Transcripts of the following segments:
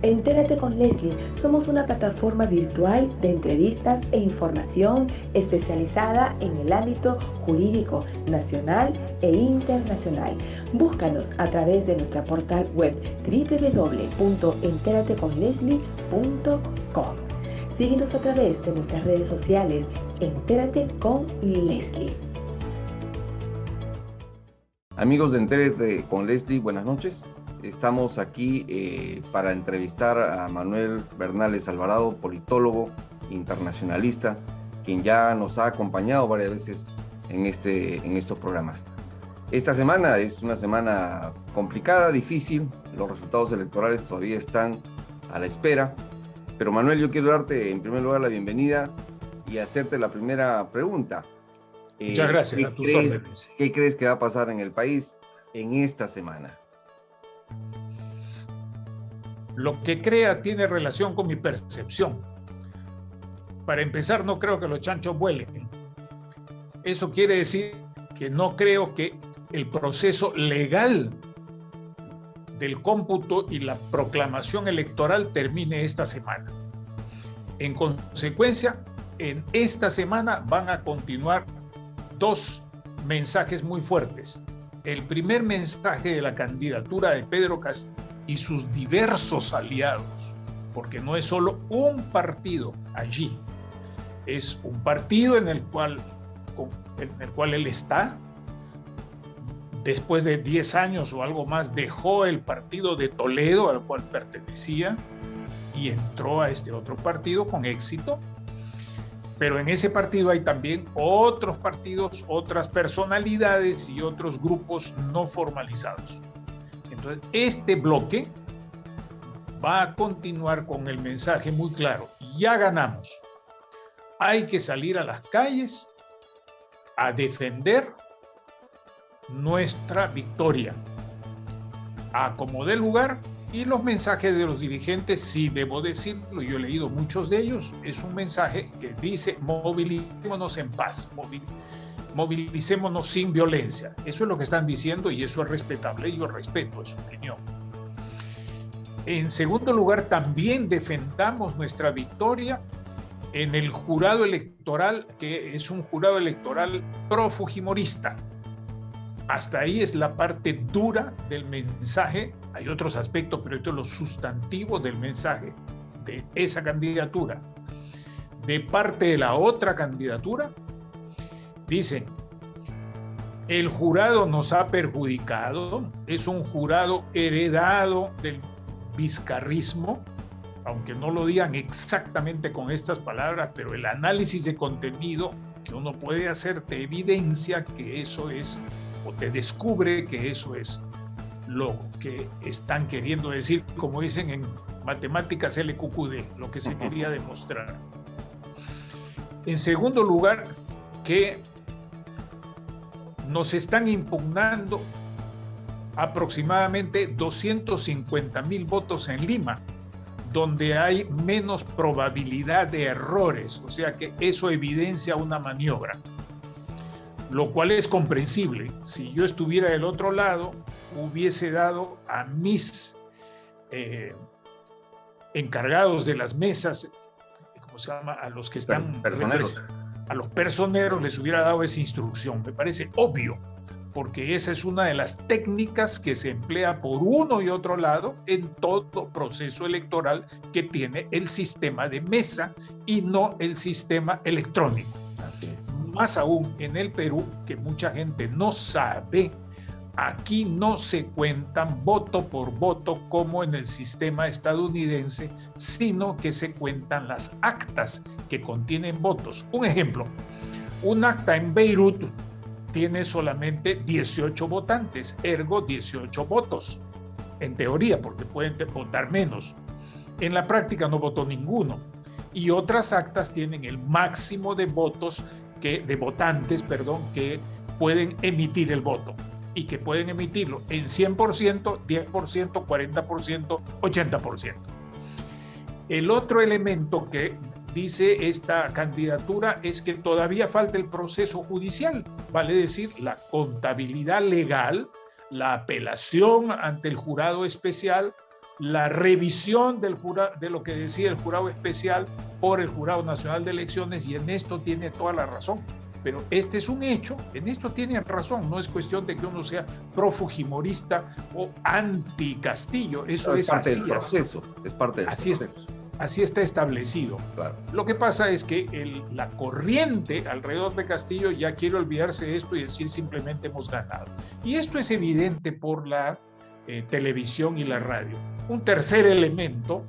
Entérate con Leslie. Somos una plataforma virtual de entrevistas e información especializada en el ámbito jurídico nacional e internacional. Búscanos a través de nuestra portal web www.enterateconleslie.com. Síguenos a través de nuestras redes sociales. Entérate con Leslie. Amigos de Entérate con Leslie, buenas noches. Estamos aquí para entrevistar a Manuel Bernales Alvarado, politólogo, internacionalista, quien ya nos ha acompañado varias veces en estos programas. Esta semana es una semana complicada, difícil, los resultados electorales todavía están a la espera, pero Manuel, yo quiero darte en primer lugar la bienvenida y hacerte la primera pregunta. Muchas gracias, a tus órdenes. ¿Qué crees que va a pasar en el país en esta semana? Lo que crea tiene relación con mi percepción. Para empezar, no creo que los chanchos vuelen. Eso quiere decir que no creo que el proceso legal del cómputo y la proclamación electoral termine esta semana. En consecuencia, en esta semana van a continuar dos mensajes muy fuertes. El primer mensaje de la candidatura de Pedro Castillo y sus diversos aliados, porque no es solo un partido allí, es un partido en el cual él está. Después de 10 años o algo más, dejó el partido de Toledo al cual pertenecía y entró a este otro partido con éxito. Pero en ese partido hay también otros partidos, otras personalidades y otros grupos no formalizados. Entonces, este bloque va a continuar con el mensaje muy claro: ya ganamos. Hay que salir a las calles a defender nuestra victoria, a como dé lugar. Y los mensajes de los dirigentes, sí debo decirlo, yo he leído muchos de ellos, es un mensaje que dice: movilicémonos en paz, movilicémonos sin violencia. Eso es lo que están diciendo y eso es respetable, y yo respeto su opinión. En segundo lugar, también defendamos nuestra victoria en el jurado electoral, que es un jurado electoral pro-fujimorista. Hasta ahí es la parte dura del mensaje. Hay otros aspectos, pero esto es lo sustantivo del mensaje de esa candidatura. De parte de la otra candidatura, dice: el jurado nos ha perjudicado, es un jurado heredado del vizcarrismo, aunque no lo digan exactamente con estas palabras, pero el análisis de contenido que uno puede hacer te evidencia que eso es, o te descubre que eso es lo que están queriendo decir, como dicen en matemáticas LQQD, lo que se quería demostrar. En segundo lugar, que nos están impugnando aproximadamente 250,000 votos en Lima, donde hay menos probabilidad de errores, o sea que eso evidencia una maniobra, lo cual es comprensible. Si yo estuviera del otro lado, hubiese dado a mis encargados de las mesas, ¿cómo se llama?, a los que están personeros, a los personeros les hubiera dado esa instrucción. Me parece obvio, porque esa es una de las técnicas que se emplea por uno y otro lado en todo proceso electoral que tiene el sistema de mesa y no el sistema electrónico. Más aún en el Perú, que mucha gente no sabe, aquí no se cuentan voto por voto como en el sistema estadounidense, sino que se cuentan las actas que contienen votos. Un ejemplo, un acta en Beirut tiene solamente 18 votantes, ergo 18 votos, en teoría, porque pueden votar menos. En la práctica no votó ninguno. Y otras actas tienen el máximo de votos, de votantes, que pueden emitir el voto, y que pueden emitirlo en 100%, 10%, 40%, 80%. El otro elemento que dice esta candidatura es que todavía falta el proceso judicial, vale decir, la contabilidad legal, la apelación ante el jurado especial la revisión de lo que decía el jurado especial por el Jurado Nacional de Elecciones, y en esto tiene toda la razón. Pero este es un hecho, en esto tienen razón, no es cuestión de que uno sea pro-fujimorista o anti-Castillo, eso es parte así. del proceso, es parte del proceso. Así está establecido. Claro. Lo que pasa es que la corriente alrededor de Castillo ya quiere olvidarse de esto y decir simplemente hemos ganado. Y esto es evidente por la televisión y la radio. Un tercer elemento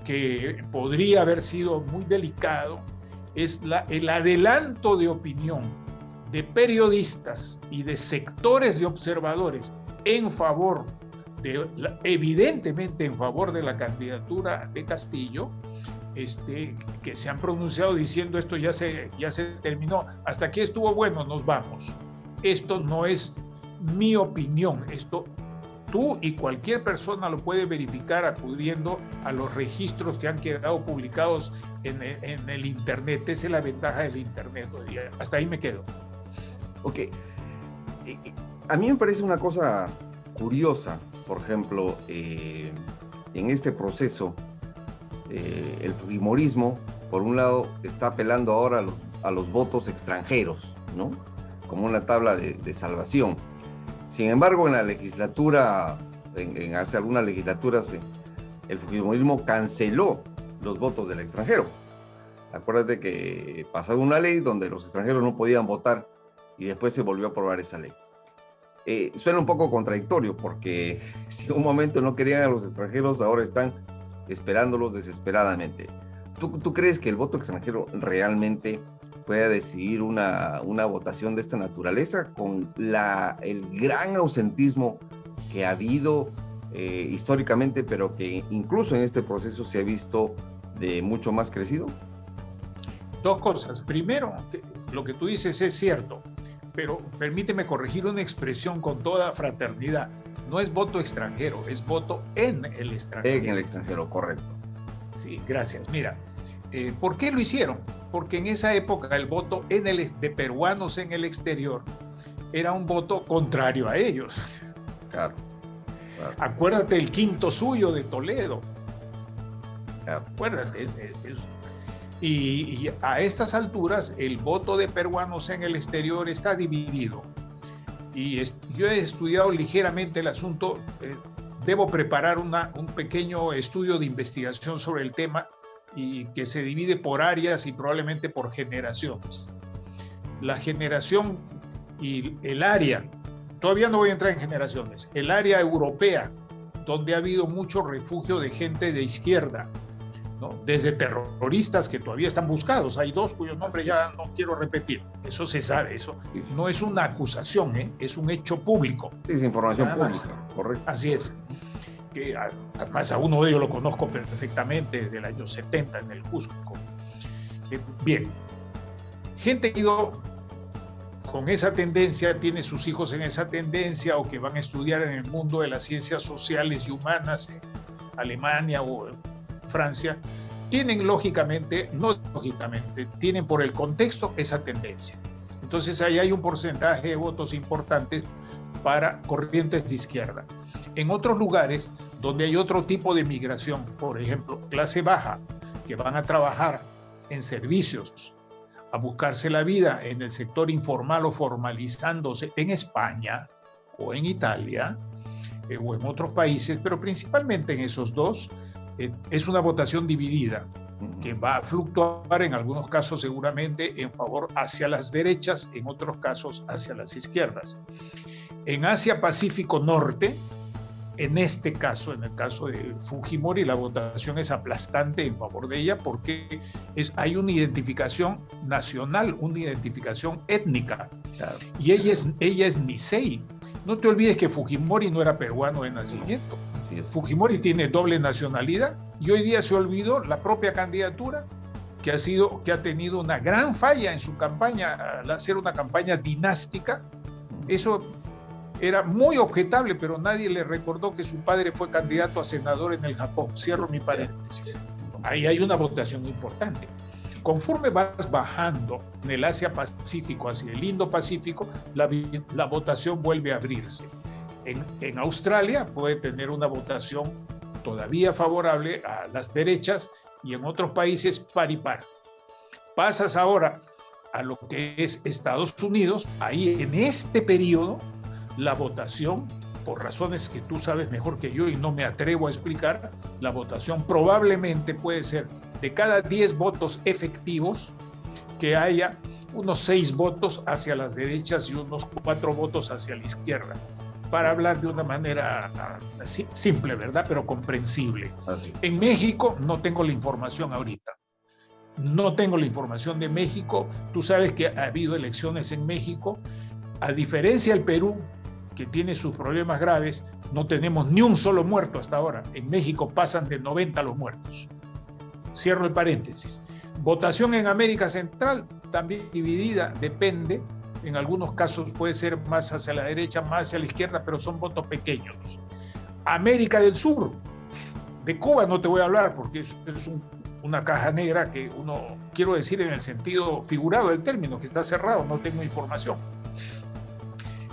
que podría haber sido muy delicado es el adelanto de opinión de periodistas y de sectores de observadores en favor evidentemente en favor de la candidatura de Castillo, que se han pronunciado diciendo esto ya se terminó, hasta aquí estuvo bueno, nos vamos. Esto no es mi opinión, esto tú y cualquier persona lo puede verificar acudiendo a los registros que han quedado publicados en el Internet. Esa es la ventaja del Internet. Hasta ahí me quedo. Ok. A mí me parece una cosa curiosa, por ejemplo, en este proceso, el fujimorismo, por un lado, está apelando ahora a los votos extranjeros, ¿no? Como una tabla de salvación. Sin embargo, en la legislatura, hace algunas legislaturas, el fujimorismo canceló los votos del extranjero. Acuérdate que pasó una ley donde los extranjeros no podían votar y después se volvió a aprobar esa ley. Suena un poco contradictorio porque si en un momento no querían a los extranjeros, ahora están esperándolos desesperadamente. ¿Tú crees que el voto extranjero realmente pueda decidir una votación de esta naturaleza con el gran ausentismo que ha habido históricamente, pero que incluso en este proceso se ha visto de mucho más crecido? Dos cosas. Primero, lo que tú dices es cierto, pero permíteme corregir una expresión con toda fraternidad. No es voto extranjero, es voto en el extranjero. En el extranjero, correcto. Sí, gracias. Mira, ¿por qué lo hicieron? Porque en esa época el voto de peruanos en el exterior era un voto contrario a ellos. Claro. Acuérdate el quinto suyo de Toledo. Claro. Acuérdate. Y a estas alturas el voto de peruanos en el exterior está dividido. Y yo he estudiado ligeramente el asunto. Debo preparar un pequeño estudio de investigación sobre el tema, y que se divide por áreas y probablemente por generaciones. La generación y el área, todavía no voy a entrar en generaciones, el área europea, donde ha habido mucho refugio de gente de izquierda, ¿no? Desde terroristas que todavía están buscados, hay dos cuyos nombres ya no quiero repetir, eso se sabe, eso no es una acusación, es un hecho público. Es información pública, correcto. Así es. Que además a uno de ellos lo conozco perfectamente desde el año 70 en el Cusco. Bien, gente que ha ido con esa tendencia, tiene sus hijos en esa tendencia o que van a estudiar en el mundo de las ciencias sociales y humanas en Alemania o en Francia, tienen tienen por el contexto esa tendencia. Entonces ahí hay un porcentaje de votos importantes para corrientes de izquierda. En otros lugares donde hay otro tipo de migración, por ejemplo, clase baja, que van a trabajar en servicios, a buscarse la vida en el sector informal o formalizándose en España o en Italia o en otros países, pero principalmente en esos dos, es una votación dividida que va a fluctuar en algunos casos seguramente en favor hacia las derechas, en otros casos hacia las izquierdas. En Asia Pacífico Norte, en este caso, en el caso de Fujimori, la votación es aplastante en favor de ella porque hay una identificación nacional, una identificación étnica. Claro. Y ella es Nisei. No te olvides que Fujimori no era peruano de nacimiento. Así es. Fujimori tiene doble nacionalidad y hoy día se olvidó la propia candidatura que ha tenido una gran falla en su campaña al hacer una campaña dinástica. Eso era muy objetable, pero nadie le recordó que su padre fue candidato a senador en el Japón. Cierro mi paréntesis. Ahí hay una votación importante. Conforme vas bajando en el Asia Pacífico hacia el Indo-Pacífico, la votación vuelve a abrirse. En Australia puede tener una votación todavía favorable a las derechas y en otros países par y par. Pasas ahora a lo que es Estados Unidos, ahí en este periodo la votación, por razones que tú sabes mejor que yo y no me atrevo a explicar, la votación probablemente puede ser de cada 10 votos efectivos que haya unos 6 votos hacia las derechas y unos 4 votos hacia la izquierda, para hablar de una manera simple, ¿verdad? Pero comprensible. Así. En México no tengo la información ahorita. No tengo la información de México. Tú sabes que ha habido elecciones en México. A diferencia del Perú, que tiene sus problemas graves, no tenemos ni un solo muerto hasta ahora. En México pasan de 90 los muertos. Cierro el paréntesis. Votación en América Central, también dividida, depende. En algunos casos puede ser más hacia la derecha, más hacia la izquierda, pero son votos pequeños. América del Sur, de Cuba no te voy a hablar porque es una caja negra que uno, quiero decir en el sentido figurado del término, que está cerrado, no tengo información.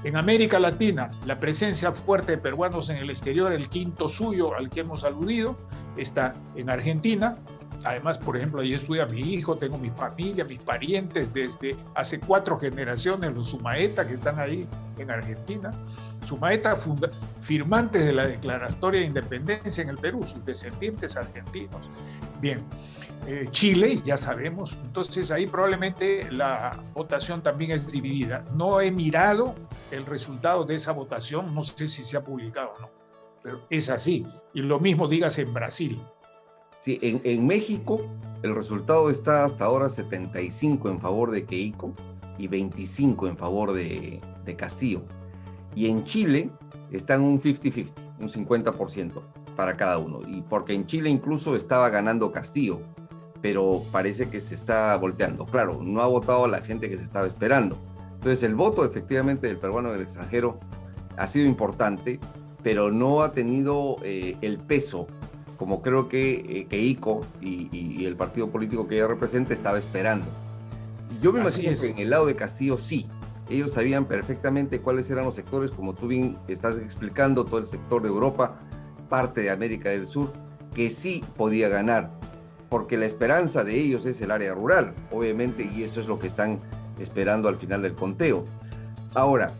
En América Latina, la presencia fuerte de peruanos en el exterior, el quinto suyo al que hemos aludido, está en Argentina. Además, por ejemplo, ahí estudia mi hijo, tengo mi familia, mis parientes desde hace 4 generaciones, los Sumaeta que están ahí en Argentina. Sumaeta firmantes de la Declaratoria de Independencia en el Perú, sus descendientes argentinos. Bien, Chile, ya sabemos, entonces ahí probablemente la votación también es dividida. No he mirado el resultado de esa votación, no sé si se ha publicado o no, pero es así. Y lo mismo digas en Brasil. Sí, en México el resultado está hasta ahora 75 en favor de Keiko y 25 en favor de Castillo. Y en Chile están un 50-50, un 50% para cada uno. Y porque en Chile incluso estaba ganando Castillo, pero parece que se está volteando. Claro, no ha votado la gente que se estaba esperando. Entonces el voto efectivamente del peruano en el extranjero ha sido importante, pero no ha tenido el peso como creo que Keiko y el partido político que ella representa estaba esperando. Y yo me imagino que en el lado de Castillo sí, ellos sabían perfectamente cuáles eran los sectores, como tú bien estás explicando, todo el sector de Europa, parte de América del Sur, que sí podía ganar, porque la esperanza de ellos es el área rural, obviamente, y eso es lo que están esperando al final del conteo. Ahora,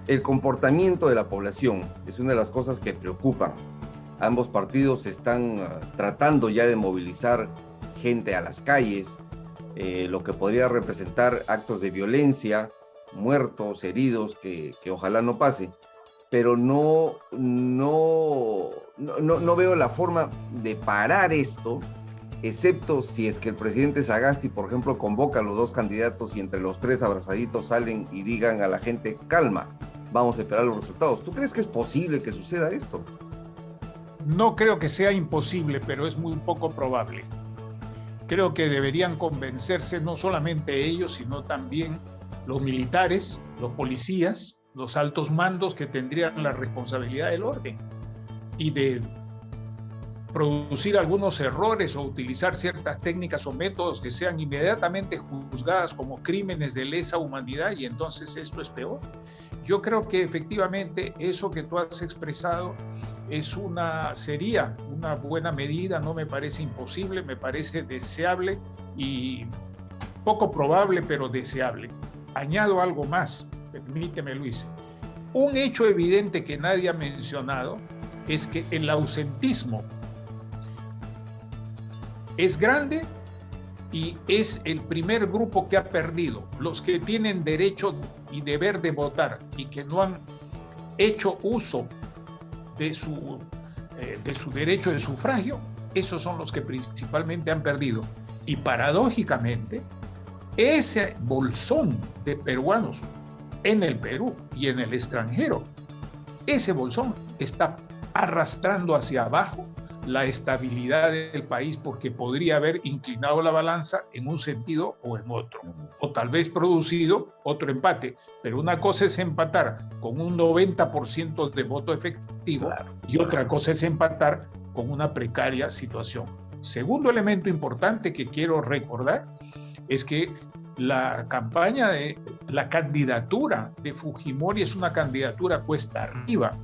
el comportamiento de la población es una de las cosas que preocupan. Ambos partidos están tratando ya de movilizar gente a las calles, lo que podría representar actos de violencia, muertos, heridos, que ojalá no pase. Pero no veo la forma de parar esto, excepto si es que el presidente Sagasti, por ejemplo, convoca a los 2 candidatos y entre los 3 abrazaditos salen y digan a la gente, calma, vamos a esperar los resultados. ¿Tú crees que es posible que suceda esto? No creo que sea imposible, pero es muy poco probable. Creo que deberían convencerse no solamente ellos, sino también los militares, los policías, los altos mandos que tendrían la responsabilidad del orden y de producir algunos errores o utilizar ciertas técnicas o métodos que sean inmediatamente juzgadas como crímenes de lesa humanidad, y entonces esto es peor. Yo creo que efectivamente eso que tú has expresado sería una buena medida, no me parece imposible, me parece deseable y poco probable, pero deseable. Añado algo más, permíteme, Luis. Un hecho evidente que nadie ha mencionado es que el ausentismo es grande y es el primer grupo que ha perdido. Los que tienen derecho y deber de votar y que no han hecho uso de su derecho de sufragio, esos son los que principalmente han perdido. Y paradójicamente, ese bolsón de peruanos en el Perú y en el extranjero, ese bolsón está arrastrando hacia abajo la estabilidad del país, porque podría haber inclinado la balanza en un sentido o en otro, o tal vez producido otro empate. Pero una cosa es empatar con un 90% de voto efectivo, y otra cosa es empatar con una precaria situación. Segundo elemento importante que quiero recordar es que la candidatura de Fujimori es una candidatura cuesta arriba.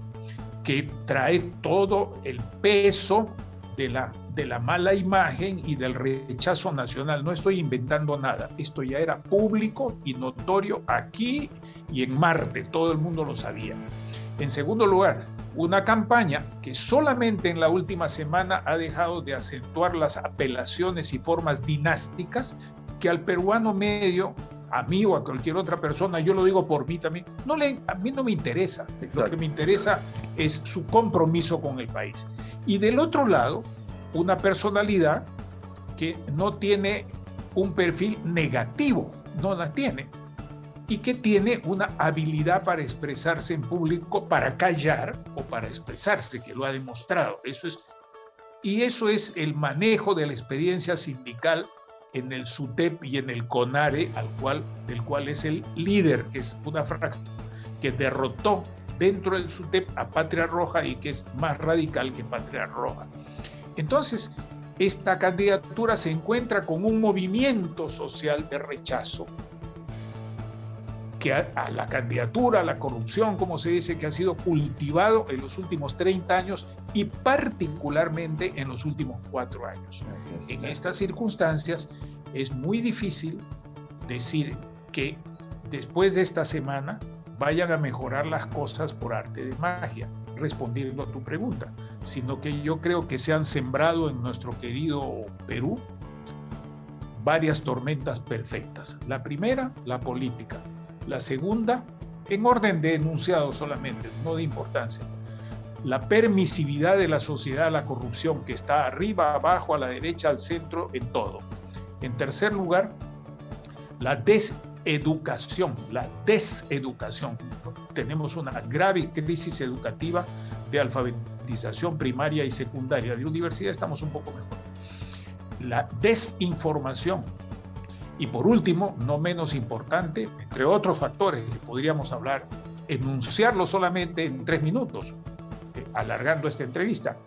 que trae todo el peso de la mala imagen y del rechazo nacional. No estoy inventando nada, esto ya era público y notorio aquí y en Marte, todo el mundo lo sabía. En segundo lugar, una campaña que solamente en la última semana ha dejado de acentuar las apelaciones y formas dinásticas que al peruano medio, a mí o a cualquier otra persona, yo lo digo por mí también, a mí no me interesa. Exacto. Lo que me interesa es su compromiso con el país. Y del otro lado, una personalidad que no tiene un perfil negativo, no la tiene, y que tiene una habilidad para expresarse en público, para callar o para expresarse, que lo ha demostrado. Eso es el manejo de la experiencia sindical en el SUTEP y en el CONARE, del cual es el líder, que es una fracción que derrotó dentro del SUTEP a Patria Roja y que es más radical que Patria Roja. Entonces, esta candidatura se encuentra con un movimiento social de rechazo que a la candidatura, a la corrupción, como se dice, que ha sido cultivado en los últimos 30 años y particularmente en los últimos 4 años. Gracias. En estas circunstancias es muy difícil decir que después de esta semana vayan a mejorar las cosas por arte de magia, respondiendo a tu pregunta, sino que yo creo que se han sembrado en nuestro querido Perú varias tormentas perfectas. La primera, la política. La segunda, en orden de enunciado solamente, no de importancia, la permisividad de la sociedad a la corrupción, que está arriba, abajo, a la derecha, al centro, en todo. En tercer lugar, la deseducación. Tenemos una grave crisis educativa de alfabetización primaria y secundaria. De universidad estamos un poco mejor. La desinformación. Y por último, no menos importante, entre otros factores que podríamos hablar, enunciarlo solamente en 3 minutos, alargando esta entrevista,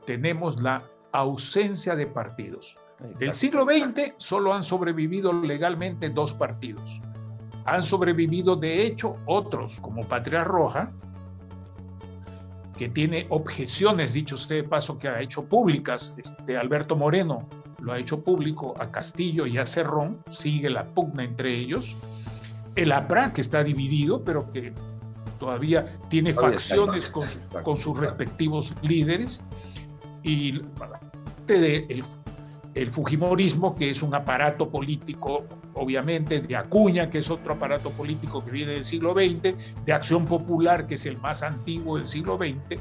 tenemos la ausencia de partidos. Del siglo XX solo han sobrevivido legalmente 2 partidos. Han sobrevivido, de hecho, otros, como Patria Roja, que tiene objeciones, dicho sea de paso, que ha hecho públicas. Alberto Moreno lo ha hecho público a Castillo y a Cerrón, sigue la pugna entre ellos. El APRA, que está dividido, pero que todavía tiene facciones con sus respectivos líderes. Y el Fujimorismo, que es un aparato político, obviamente, de Acuña, que es otro aparato político que viene del siglo XX, de Acción Popular, que es el más antiguo del siglo XX,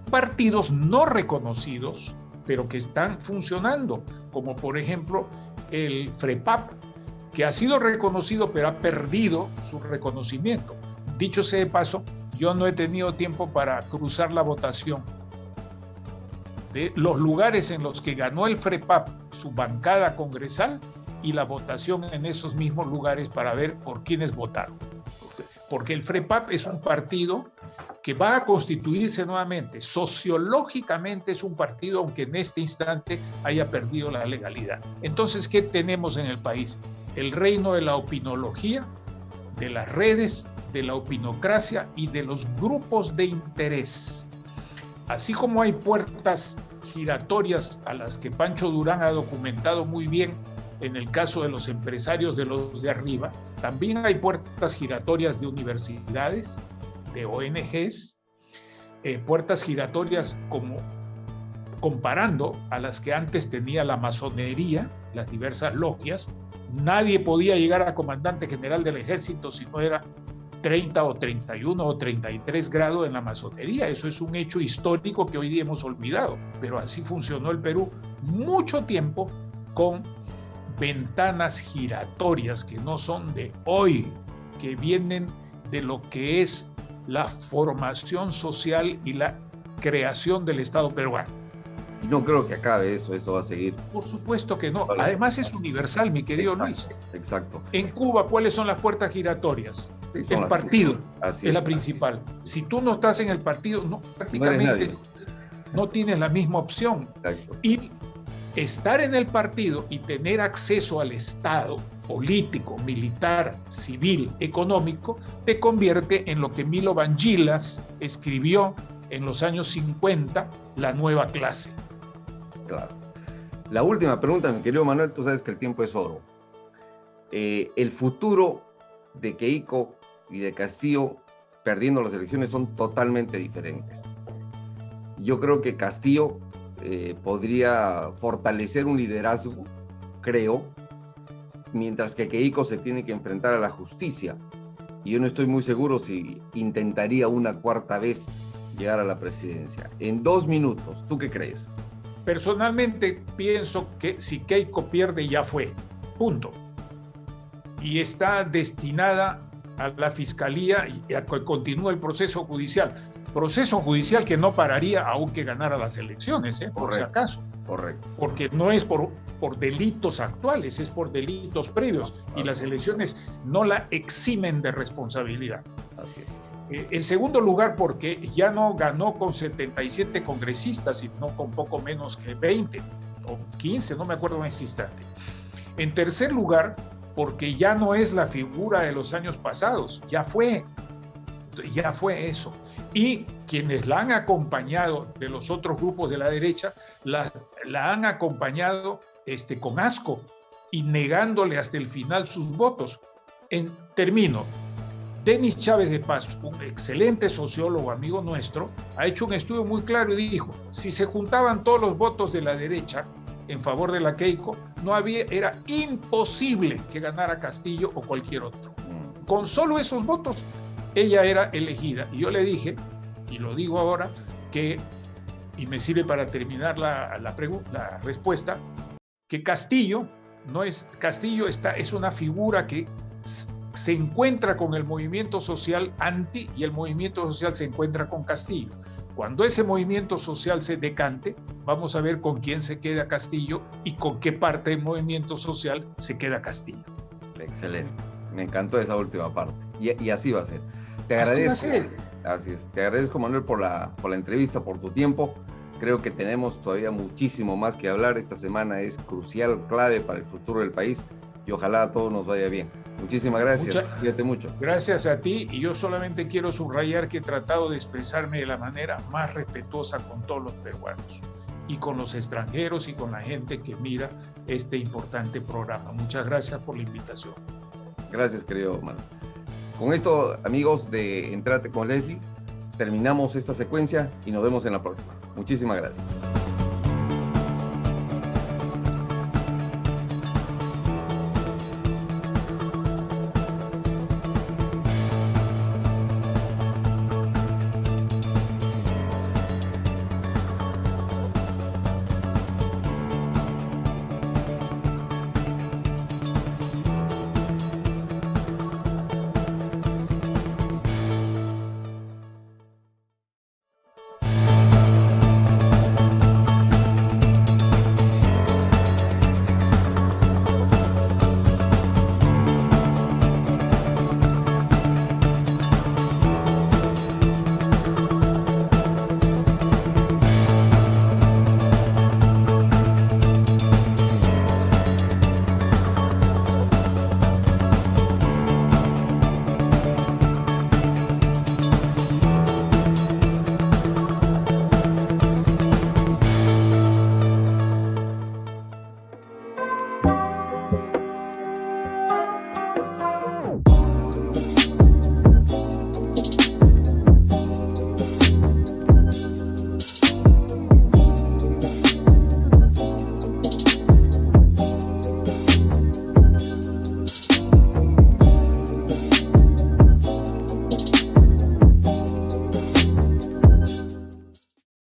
partidos no reconocidos, pero que están funcionando, como por ejemplo el FREPAP, que ha sido reconocido, pero ha perdido su reconocimiento. Dicho sea de paso, yo no he tenido tiempo para cruzar la votación de los lugares en los que ganó el FREPAP su bancada congresal y la votación en esos mismos lugares para ver por quiénes votaron. Porque el FREPAP es un partido que va a constituirse nuevamente. Sociológicamente es un partido, aunque en este instante haya perdido la legalidad. Entonces, ¿qué tenemos en el país? El reino de la opinología, de las redes, de la opinocracia y de los grupos de interés. Así como hay puertas giratorias a las que Pancho Durán ha documentado muy bien en el caso de los empresarios de los de arriba, también hay puertas giratorias de universidades, de ONGs, puertas giratorias como comparando a las que antes tenía la masonería, las diversas logias. Nadie podía llegar a comandante general del ejército si no era 30 o 31 o 33 grados en la masonería. Eso es un hecho histórico que hoy día hemos olvidado, pero así funcionó el Perú mucho tiempo, con ventanas giratorias que no son de hoy, que vienen de lo que es la formación social y la creación del Estado peruano. Y no creo que acabe eso va a seguir. Por supuesto que no. Además es universal, mi querido Luis. Exacto. En Cuba, ¿cuáles son las puertas giratorias? Sí, el partido es la principal. Si tú no estás en el partido, prácticamente no tienes la misma opción. Exacto. Y estar en el partido y tener acceso al Estado político, militar, civil, económico, te convierte en lo que Milo Vangilas escribió en los años 50, la nueva clase. Claro. La última pregunta, mi querido Manuel, tú sabes que el tiempo es oro. El futuro de Keiko y de Castillo perdiendo las elecciones son totalmente diferentes. Yo creo que Castillo podría fortalecer un liderazgo, creo, mientras que Keiko se tiene que enfrentar a la justicia. Y yo no estoy muy seguro si intentaría una cuarta vez llegar a la presidencia. En 2 minutos, ¿tú qué crees? Personalmente pienso que si Keiko pierde ya fue, punto. Y está destinada a la fiscalía y a que continúe el proceso judicial que no pararía aunque ganara las elecciones, por si acaso. Correcto. Porque no es por delitos actuales, es por delitos previos, y las elecciones no la eximen de responsabilidad. Así es. En segundo lugar, porque ya no ganó con 77 congresistas, sino con poco menos que 20 o 15, no me acuerdo en este instante. En tercer lugar, porque ya no es la figura de los años pasados, ya fue eso. Y quienes la han acompañado de los otros grupos de la derecha, la han acompañado con asco y negándole hasta el final sus votos. Termino. Denis Chávez de Paz, un excelente sociólogo, amigo nuestro, ha hecho un estudio muy claro y dijo, si se juntaban todos los votos de la derecha en favor de la Keiko, era imposible que ganara Castillo o cualquier otro. Con solo esos votos, ella era elegida. Y yo le dije, y lo digo ahora, y me sirve para terminar la respuesta, que Castillo es una figura que se encuentra con el movimiento social anti y el movimiento social se encuentra con Castillo. Cuando ese movimiento social se decante, vamos a ver con quién se queda Castillo y con qué parte del movimiento social se queda Castillo. Excelente. Me encantó esa última parte. Y así va a ser. Te agradezco. Así va a ser. Así es. Te agradezco, Manuel, por la entrevista, por tu tiempo. Creo que tenemos todavía muchísimo más que hablar. Esta semana es crucial, clave para el futuro del país y ojalá a todos nos vaya bien. Muchísimas gracias. Cuídate mucho. Gracias a ti, y yo solamente quiero subrayar que he tratado de expresarme de la manera más respetuosa con todos los peruanos y con los extranjeros y con la gente que mira este importante programa. Muchas gracias por la invitación. Gracias, querido Manuel. Con esto, amigos de Entrate con Leslie, terminamos esta secuencia y nos vemos en la próxima. Muchísimas gracias.